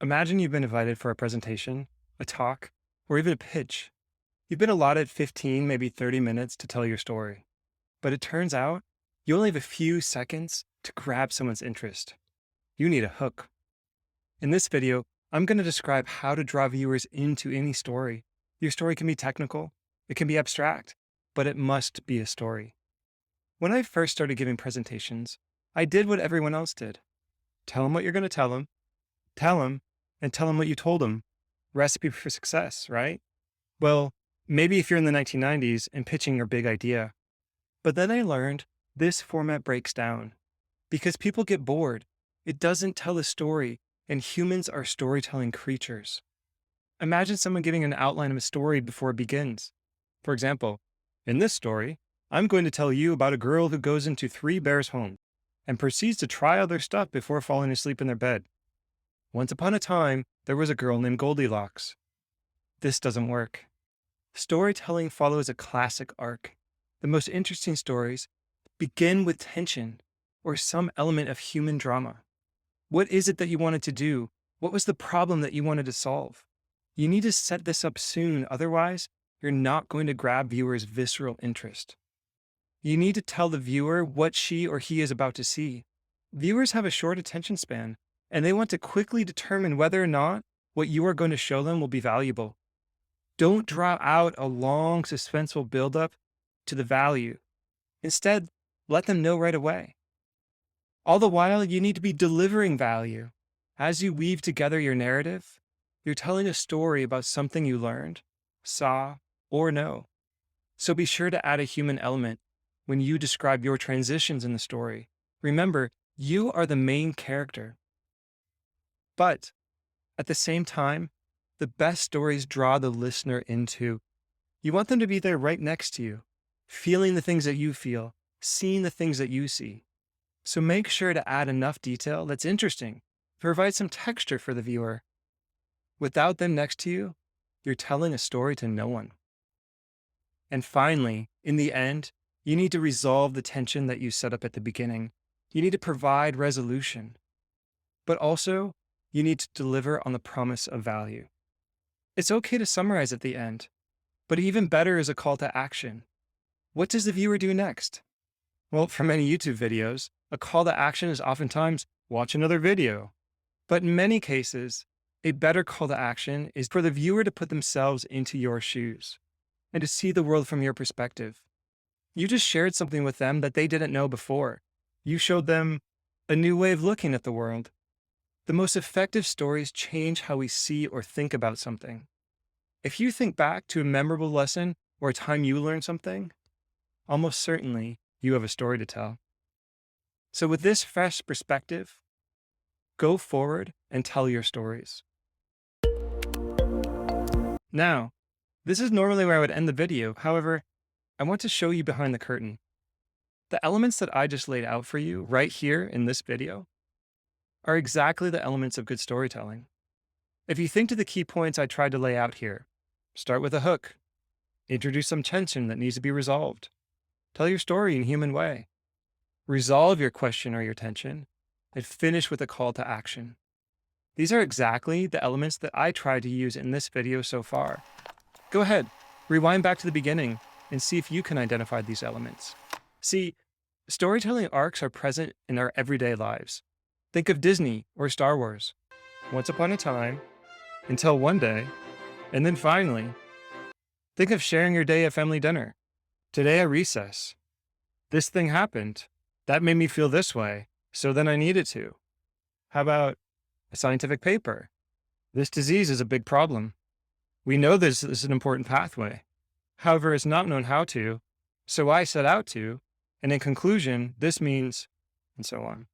Imagine you've been invited for a presentation, a talk, or even a pitch. You've been allotted 15, maybe 30 minutes to tell your story. But it turns out you only have a few seconds to grab someone's interest. You need a hook. In this video, I'm going to describe how to draw viewers into any story. Your story can be technical, it can be abstract, but it must be a story. When I first started giving presentations, I did what everyone else did. Tell them what you're going to tell them, and tell them what you told them. Recipe for success, right? Well, maybe if you're in the 1990s and pitching your big idea. But then I learned this format breaks down because people get bored. It doesn't tell a story, and humans are storytelling creatures. Imagine someone giving an outline of a story before it begins. For example, in this story, I'm going to tell you about a girl who goes into three bears' homes and proceeds to try all their stuff before falling asleep in their bed. Once upon a time, there was a girl named Goldilocks. This doesn't work. Storytelling follows a classic arc. The most interesting stories begin with tension or some element of human drama. What is it that you wanted to do? What was the problem that you wanted to solve? You need to set this up soon, otherwise, you're not going to grab viewers' visceral interest. You need to tell the viewer what she or he is about to see. Viewers have a short attention span, and they want to quickly determine whether or not what you are going to show them will be valuable. Don't draw out a long, suspenseful buildup to the value. Instead, let them know right away. All the while, you need to be delivering value. As you weave together your narrative, you're telling a story about something you learned, saw, or know. So be sure to add a human element when you describe your transitions in the story. Remember, you are the main character. But at the same time, the best stories draw the listener into. You want them to be there right next to you, feeling the things that you feel, seeing the things that you see. So make sure to add enough detail that's interesting, provide some texture for the viewer. Without them next to you, you're telling a story to no one. And finally, in the end, you need to resolve the tension that you set up at the beginning. You need to provide resolution. But also, you need to deliver on the promise of value. It's okay to summarize at the end, but even better is a call to action. What does the viewer do next? Well, for many YouTube videos, a call to action is oftentimes watch another video. But in many cases, a better call to action is for the viewer to put themselves into your shoes and to see the world from your perspective. You just shared something with them that they didn't know before. You showed them a new way of looking at the world. The most effective stories change how we see or think about something. If you think back to a memorable lesson or a time you learned something, almost certainly you have a story to tell. So with this fresh perspective, go forward and tell your stories. Now, this is normally where I would end the video. However, I want to show you behind the curtain. The elements that I just laid out for you right here in this video are exactly the elements of good storytelling. If you think to the key points I tried to lay out here, start with a hook, introduce some tension that needs to be resolved, tell your story in a human way, resolve your question or your tension, and finish with a call to action. These are exactly the elements that I tried to use in this video so far. Go ahead, rewind back to the beginning and see if you can identify these elements. See, storytelling arcs are present in our everyday lives. Think of Disney or Star Wars. Once upon a time, until one day, and then finally. Think of sharing your day at family dinner. Today at recess. This thing happened. That made me feel this way, so then I needed to. How about a scientific paper? This disease is a big problem. We know this is an important pathway. However, it's not known how to, so I set out to, and in conclusion, this means, and so on.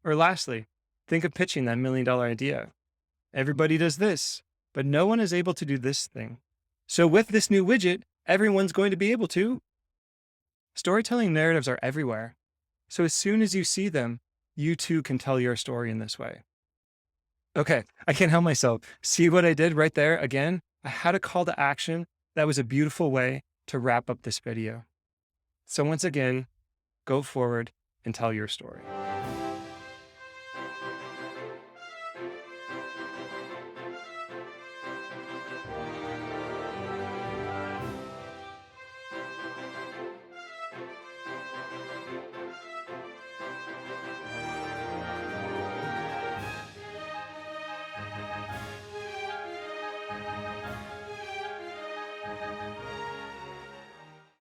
Or lastly, think of pitching that $1 million idea. Everybody does this, but no one is able to do this thing. So with this new widget, everyone's going to be able to. Storytelling narratives are everywhere. So as soon as you see them, you too can tell your story in this way. Okay, I can't help myself. See what I did right there again? I had a call to action that was a beautiful way to wrap up this video. So once again, go forward and tell your story.